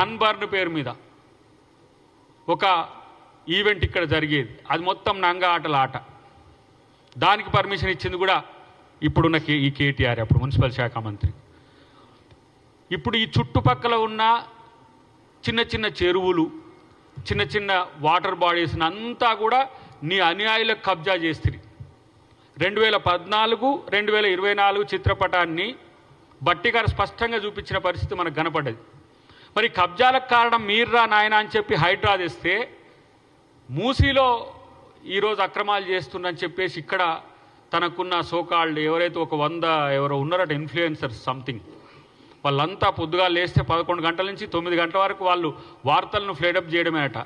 Sunburn పేరు మీద ఒక ఈవెంట్ ఇక్కడ జరిగేది. అది మొత్తం నంగా ఆటల ఆట. దానికి పర్మిషన్ ఇచ్చింది కూడా ఇప్పుడున్న ఈ కేటీఆర్, అప్పుడు మున్సిపల్ శాఖ మంత్రి. ఇప్పుడు ఈ చుట్టుపక్కల ఉన్న చిన్న చిన్న చెరువులు, చిన్న చిన్న వాటర్ బాడీస్ని అంతా కూడా నీ అనుయాయులకు కబ్జా చేస్తుంది. 2014, 2024 చిత్రపటాన్ని బట్టి గారు స్పష్టంగా చూపించిన పరిస్థితి మనకు కనపడ్డది. మరి కబ్జాలకు కారణం మీర్రా నాయన అని చెప్పి హైడ్రా తెస్తే, మూసీలో ఈరోజు అక్రమాలు చేస్తుందని చెప్పేసి ఇక్కడ తనకున్న సోకాల్డ్ ఎవరైతే ఒక 100 ఎవరో ఉన్నారట ఇన్ఫ్లుయెన్సర్స్ సంథింగ్, వాళ్ళంతా పొద్దుగా లేస్తే 11 గంటల నుంచి 9 గంటల వరకు వాళ్ళు వార్తలను ఫ్లేడప్ చేయడమేనట.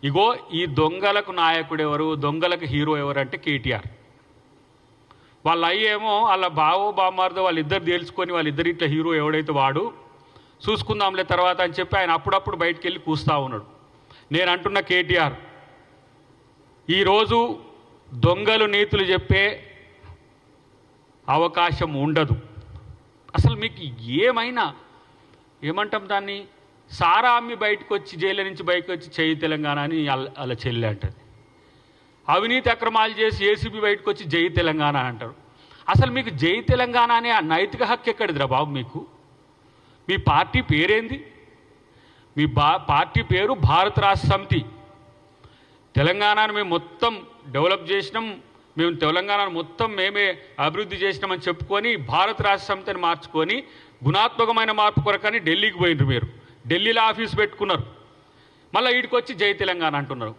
ఇగో ఈ దొంగలకు నాయకుడు ఎవరు, దొంగలకు హీరో ఎవరు అంటే కేటీఆర్. వాళ్ళ అయ్యేమో వాళ్ళ బావో బామ్మార్దో వాళ్ళిద్దరు తేల్చుకొని వాళ్ళిద్దరు ఇట్లా హీరో ఎవడైతే వాడు చూసుకుందాంలే తర్వాత అని చెప్పి ఆయన అప్పుడప్పుడు బయటికి వెళ్ళి కూస్తూ ఉన్నాడు. నేను అంటున్న కేటీఆర్, ఈరోజు దొంగలు నీతులు చెప్పే అవకాశం ఉండదు. అసలు మీకు ఏమైనా ఏమంటాం దాన్ని, సారా అమ్మి బయటకు వచ్చి జైలు నుంచి బయటకు వచ్చి చేయి తెలంగాణ అని అలా చెల్లి అంటది. అవినీతి అక్రమాలు చేసి ఏసీబీ బయటకు వచ్చి జై తెలంగాణ అని అంటారు. అసలు మీకు జై తెలంగాణ అనే ఆ నైతిక హక్కు ఎక్కడిదిరా బాబు మీకు? మీ పార్టీ పేరేంది? మీ పార్టీ పేరు భారత రాష్ట్ర సమితి. తెలంగాణను మేము మొత్తం డెవలప్ చేసినాం, మేము తెలంగాణను మొత్తం మేమే అభివృద్ధి చేసినామని చెప్పుకొని భారత రాష్ట్ర సమితిని మార్చుకొని గుణాత్మకమైన మార్పు కొరకని ఢిల్లీకి పోయినారు. మీరు ఢిల్లీలో ఆఫీస్ పెట్టుకున్నారు, మళ్ళీ వీడికి వచ్చి జై తెలంగాణ అంటున్నారు.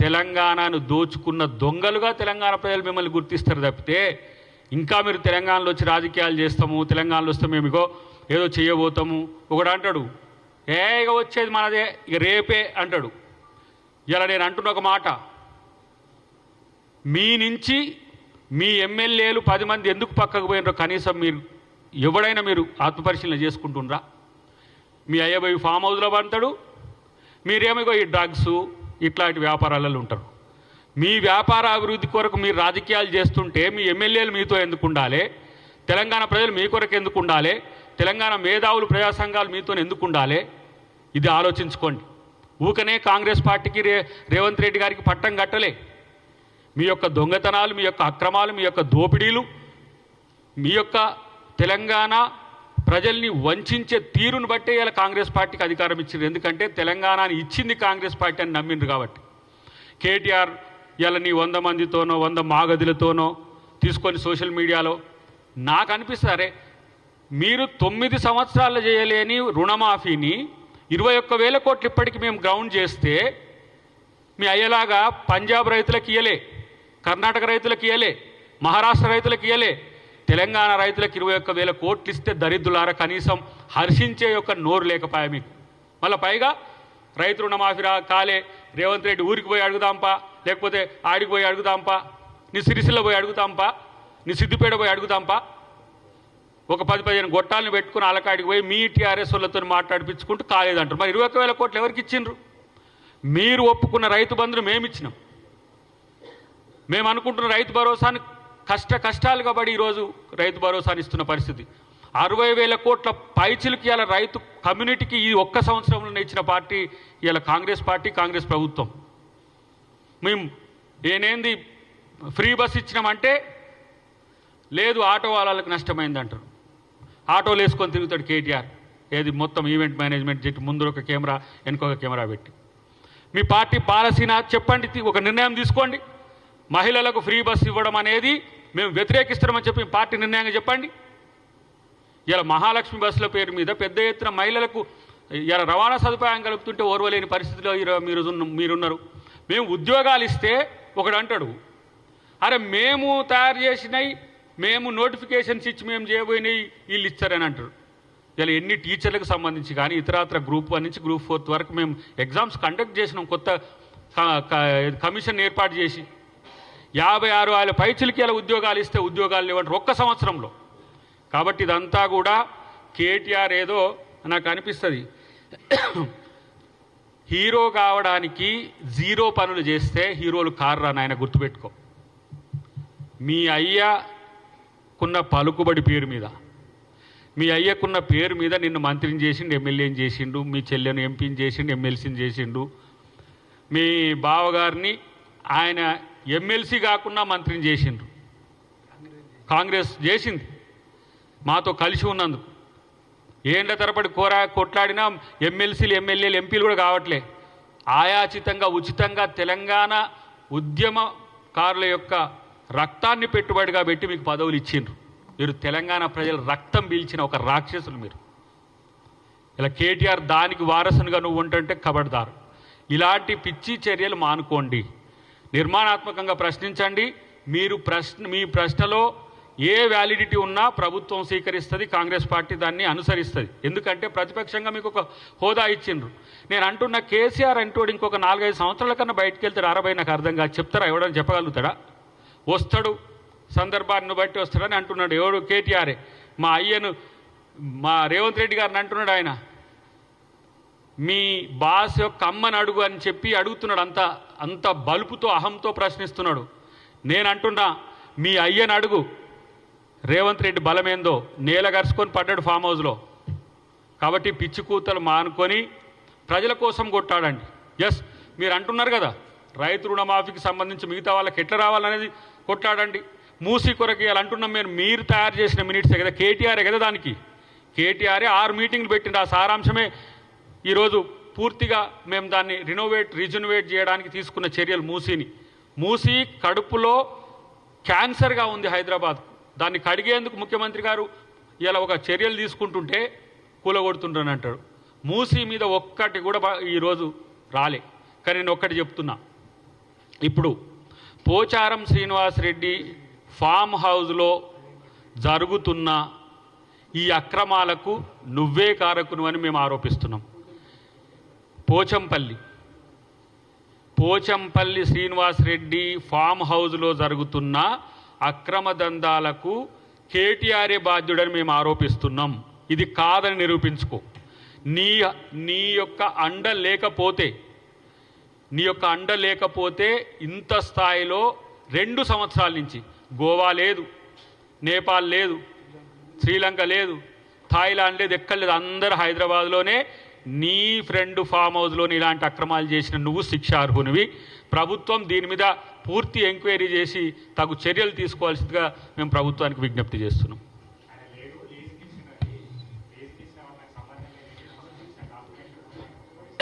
తెలంగాణను దోచుకున్న దొంగలుగా తెలంగాణ ప్రజలు మిమ్మల్ని గుర్తిస్తారు తప్పితే, ఇంకా మీరు తెలంగాణలో వచ్చి రాజకీయాలు చేస్తాము, తెలంగాణలో వస్తే మేము ఇగో ఏదో చేయబోతాము. ఒకడు అంటాడు ఇక వచ్చేది మనదే, ఇక రేపే అంటాడు. ఇలా నేను అంటున్న ఒక మాట, మీ నుంచి మీ ఎమ్మెల్యేలు 10 మంది ఎందుకు పక్కకు పోయినరో కనీసం మీరు ఎవడైనా మీరు ఆత్మపరిశీలన చేసుకుంటుండ్రా? మీ అయ్యబోయి ఫామ్ హౌస్లో పడతాడు, మీరేమో ఈ డ్రగ్స్ ఇట్లాంటి వ్యాపారాలలో ఉంటారు. మీ వ్యాపార అభివృద్ధి కొరకు మీరు రాజకీయాలు చేస్తుంటే మీ ఎమ్మెల్యేలు మీతో ఎందుకు ఉండాలి? తెలంగాణ ప్రజలు మీ కొరకు ఎందుకు ఉండాలి? తెలంగాణ మేధావులు ప్రజా సంఘాలు మీతో ఎందుకు ఉండాలి? ఇది ఆలోచించుకోండి. ఊకనే కాంగ్రెస్ పార్టీకి రేవంత్ రెడ్డి గారికి పట్టం కట్టలే. మీ యొక్క దొంగతనాలు, మీ యొక్క అక్రమాలు, మీ యొక్క దోపిడీలు, మీ యొక్క తెలంగాణ ప్రజల్ని వంచే తీరును బట్టే ఇలా కాంగ్రెస్ పార్టీకి అధికారం ఇచ్చింది. ఎందుకంటే తెలంగాణని ఇచ్చింది కాంగ్రెస్ పార్టీ అని నమ్మిండ్రు కాబట్టి. కేటీఆర్ ఇలా నీ 100 మందితోనో 100 మాగదులతోనో తీసుకొని సోషల్ మీడియాలో నాకు అనిపిస్తారే, మీరు 9 సంవత్సరాలు చేయలేని రుణమాఫీని 21,000 కోట్లు ఇప్పటికి మేము గ్రౌండ్ చేస్తే, మీ అయ్యేలాగా పంజాబ్ రైతులకు ఇయ్యలే, కర్ణాటక రైతులకు ఇయ్యలే, మహారాష్ట్ర రైతులకు ఇయ్యలే, తెలంగాణ రైతులకు 21,000 కోట్లు ఇస్తే దరిద్రులారా కనీసం హర్షించే యొక్క నోరు లేకపోయా మీకు. మళ్ళీ పైగా రైతు రుణమాఫీ కాలే, రేవంత్ రెడ్డి ఊరికి పోయి అడుగుదాంపా, లేకపోతే ఆడికి పోయి అడుగుదాంపా, నీ సిరిసిల్ల పోయి అడుగుదాంపా, నీ సిద్దిపేట పోయి అడుగుదాంపా, ఒక 10-15 గొట్టాలను పెట్టుకుని అలకాడికి పోయి మీ టీఆర్ఎస్ వాళ్ళతో మాట్లాడిపించుకుంటూ కాలేదంటారు. మరి 21,000 కోట్లు ఎవరికి ఇచ్చిండ్రు? మీరు ఒప్పుకున్న రైతు బంధును మేమిచ్చినాం. మేము అనుకుంటున్న రైతు భరోసాని కష్టాలు కాబట్టి ఈరోజు రైతు భరోసాని ఇస్తున్న పరిస్థితి. 60,000 కోట్ల పైచిలకి ఇలా రైతు కమ్యూనిటీకి ఈ ఒక్క సంవత్సరంలో ఇచ్చిన పార్టీ ఇలా కాంగ్రెస్ పార్టీ, కాంగ్రెస్ ప్రభుత్వం. మేము ఏనేంది ఫ్రీ బస్ ఇచ్చినామంటే లేదు ఆటో వాళ్ళకి నష్టమైంది అంటారు. ఆటోలు వేసుకొని తిరుగుతాడు కేటీఆర్. ఏది మొత్తం ఈవెంట్ మేనేజ్మెంట్ చెట్టు ముందు ఒక కెమెరా, వెనుకొక కెమెరా పెట్టి. మీ పార్టీ పాలసీనా చెప్పండి, ఒక నిర్ణయం తీసుకోండి. మహిళలకు ఫ్రీ బస్ ఇవ్వడం అనేది మేము వ్యతిరేకిస్తున్నామని చెప్పి పార్టీ నిర్ణయంగా చెప్పండి. ఇలా మహాలక్ష్మి బస్సుల పేరు మీద పెద్ద ఎత్తున మహిళలకు ఇలా రవాణా సదుపాయం కలుపుతుంటే ఓర్వలేని పరిస్థితిలో మీరున్నారు. మేము ఉద్యోగాలు ఇస్తే ఒకడు అంటాడు, అరే మేము తయారు చేసినవి, మేము నోటిఫికేషన్స్ ఇచ్చి మేము చేయబోయినవి వీళ్ళు ఇచ్చారని అంటారు. ఇలా ఎన్ని టీచర్లకు సంబంధించి కానీ ఇతరత్ర గ్రూప్ 1 నుంచి గ్రూప్ 4 వరకు మేము ఎగ్జామ్స్ కండక్ట్ చేసినాం. కొత్త కమిషన్ ఏర్పాటు చేసి 56,000 పైచిలకి ఇలా ఉద్యోగాలు ఇస్తే ఉద్యోగాలు లేవంటారు ఒక్క సంవత్సరంలో. కాబట్టి ఇదంతా కూడా కేటీఆర్ ఏదో నాకు అనిపిస్తుంది, హీరో కావడానికి 0 పనులు చేస్తే హీరోలు కార్రా నాయన గుర్తుపెట్టుకో. మీ అయ్యకున్న పలుకుబడి పేరు మీద మీ అయ్యకున్న పేరు మీద నిన్ను మంత్రిని చేసిండు, ఎమ్మెల్యేని చేసిండు, మీ చెల్లెను ఎంపీని చేసిండు, ఎమ్మెల్సీని చేసిండు, మీ బావగారిని ఆయన ఎమ్మెల్సీ కాకుండా మంత్రిని చేసిండ్రు. కాంగ్రెస్ చేసింది మాతో కలిసి ఉన్నందుకు. ఏండ్ల తరబడి కొట్లాడినా ఎమ్మెల్సీలు, ఎమ్మెల్యేలు, ఎంపీలు కూడా కావట్లే. ఆయాచితంగా ఉచితంగా తెలంగాణ ఉద్యమకారుల యొక్క రక్తాన్ని పెట్టుబడిగా పెట్టి మీకు పదవులు ఇచ్చిండ్రు. మీరు తెలంగాణ ప్రజల రక్తం పీల్చిన ఒక రాక్షసులు మీరు. ఇలా కేటీఆర్ దానికి వారసునిగా నువ్వు ఉంటుంటే ఖబర్దారు. ఇలాంటి పిచ్చి చర్యలు మానుకోండి, నిర్మాణాత్మకంగా ప్రశ్నించండి. మీ ప్రశ్నలో ఏ వ్యాలిడిటీ ఉన్నా ప్రభుత్వం స్వీకరిస్తుంది, కాంగ్రెస్ పార్టీ దాన్ని అనుసరిస్తుంది. ఎందుకంటే ప్రతిపక్షంగా మీకు ఒక హోదా ఇచ్చిండ్రు. నేను అంటున్న కేసీఆర్ అంటూ ఇంకొక 4-5 సంవత్సరాల కన్నా బయటకు వెళ్తాడు. 60 నాకు అర్థం కాదు. చెప్తారా? ఎవడని చెప్పగలుగుతాడా? వస్తాడు, సందర్భాన్ని బట్టి వస్తాడని అంటున్నాడు. ఎవడు? కేటీఆరే. మా అయ్యను, మా రేవంత్ రెడ్డి గారిని అంటున్నాడు. ఆయన మీ బాస్ యొక్క అమ్మని అడుగు అని చెప్పి అడుగుతున్నాడు. అంత బలుపుతో, అహంతో ప్రశ్నిస్తున్నాడు. నేను అంటున్నా, మీ అయ్యని అడుగు. రేవంత్ రెడ్డి బలమేందో నేల గరుచుకొని పడ్డాడు ఫామ్ హౌస్లో. కాబట్టి పిచ్చి కూతలు మానుకొని ప్రజల కోసం కొట్టాడండి. ఎస్, మీరు అంటున్నారు కదా రైతు రుణమాఫీకి సంబంధించి మిగతా వాళ్ళకి ఎట్లా రావాలనేది కొట్లాడండి. మూసీ కొరకు ఇలా అంటున్నాం. మీరు తయారు చేసిన మినిట్సే కదా, కేటీఆరే కదా దానికి. కేటీఆరే 6 మీటింగ్లు పెట్టిండు. ఆ సారాంశమే ఈరోజు పూర్తిగా మేము దాన్ని రిజనోవేట్ చేయడానికి తీసుకున్న చర్యలు. మూసీ కడుపులో క్యాన్సర్గా ఉంది హైదరాబాద్. దాన్ని కడిగేందుకు ముఖ్యమంత్రి గారు ఇలా ఒక చర్యలు తీసుకుంటుంటే కూలగొడుతుంటారని అంటాడు. మూసీ మీద ఒక్కటి కూడా ఈరోజు రాలే. కానీ నేను ఒక్కటి చెప్తున్నా, ఇప్పుడు పోచారం శ్రీనివాసరెడ్డి ఫామ్ హౌస్లో జరుగుతున్న ఈ అక్రమాలకు నువ్వే కారకును అని మేము ఆరోపిస్తున్నాం. పోచంపల్లి శ్రీనివాసరెడ్డి ఫామ్ హౌస్లో జరుగుతున్న అక్రమ దందాలకు కేటీఆర్ఏ బాధ్యుడని మేము ఆరోపిస్తున్నాం. ఇది కాదని నిరూపించుకో. నీ యొక్క అండ లేకపోతే ఇంత స్థాయిలో 2 సంవత్సరాల నుంచి గోవా లేదు, నేపాల్ లేదు, శ్రీలంక లేదు, థాయిలాండ్ లేదు, ఎక్కడ లేదు. అందరూ హైదరాబాద్లోనే నీ ఫ్రెండ్ ఫామ్ హౌస్లోని ఇలాంటి అక్రమాలు చేసిన నువ్వు శిక్షార్హునివి. ప్రభుత్వం దీని మీద పూర్తి ఎంక్వైరీ చేసి తగు చర్యలు తీసుకోవాల్సిందిగా మేము ప్రభుత్వానికి విజ్ఞప్తి చేస్తున్నాం.